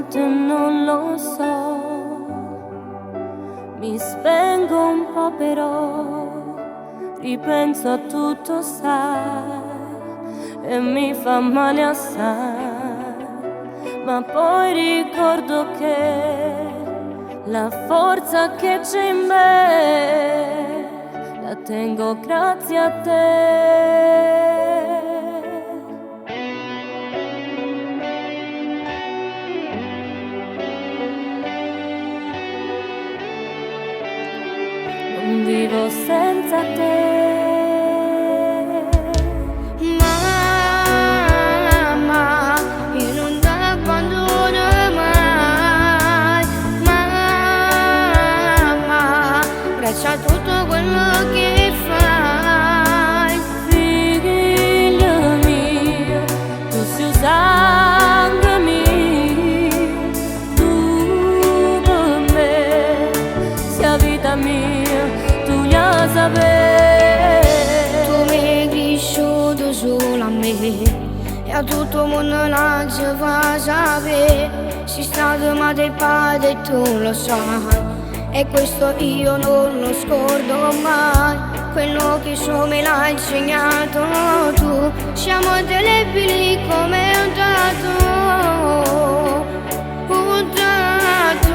volte non lo so, mi spengo un po' però, ripenso a tutto sai, e mi fa male assai, ma poi ricordo che la forza che c'è in me la tengo grazie a te. Non vivo senza te. Mamma, io non ti abbandono mai. Mamma, grazie a tutto quello che fai. Figlio mio, tu sei sangue mio, tu per me sei vita mia, tu già sapevi. Tu mi hai cresciuto solo a me e a tutto il mondo non si fa sapere. Sei stato madre e padre e tu lo sai, e questo io non lo scordo mai. Quello che so me l'hai insegnato tu, siamo indelebili come un tatu, un tatu.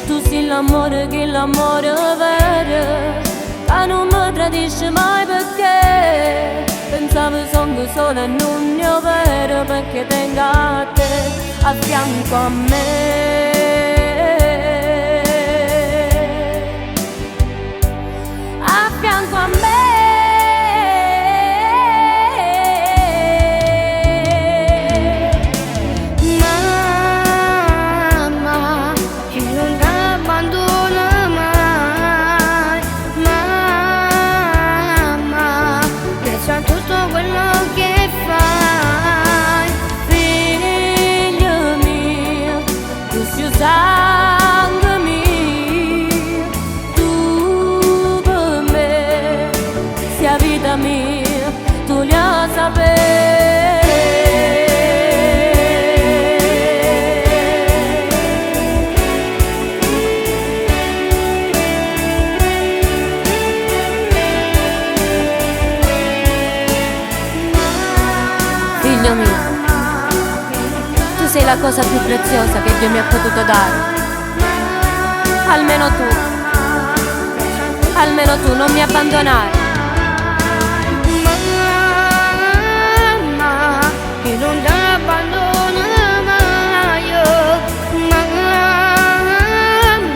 Tu sei l'amore che l'amore vero, che non mi tradisce mai perché pensavo sono solo e non ne ho vero, perché tengo a te a fianco a me. A fianco a me. Mamma, io non ti abbandono mai. Mamma, grazie a tutto quello che fai. Figlio mio, tu sei sangue mio, tu per me sei vita mia, tu già Figlio mio, tu sei la cosa più preziosa che Dio mi ha potuto dare. Almeno tu non mi abbandonare. Mamma, io non ti abbandono mai.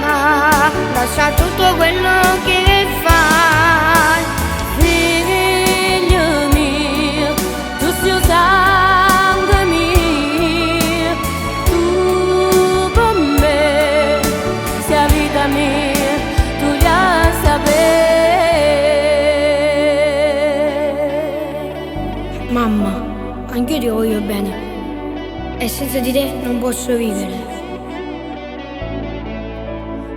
Mamma, lascia tutto quello che fai. Figlio mio, tu sei sangue mio, tu per me sei vita mia, tu già sapevi. Mamma, anche io ti voglio bene e senza di te non posso vivere.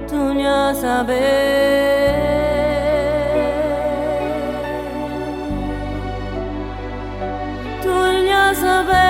Tu già sapevi. Tu già sapevi.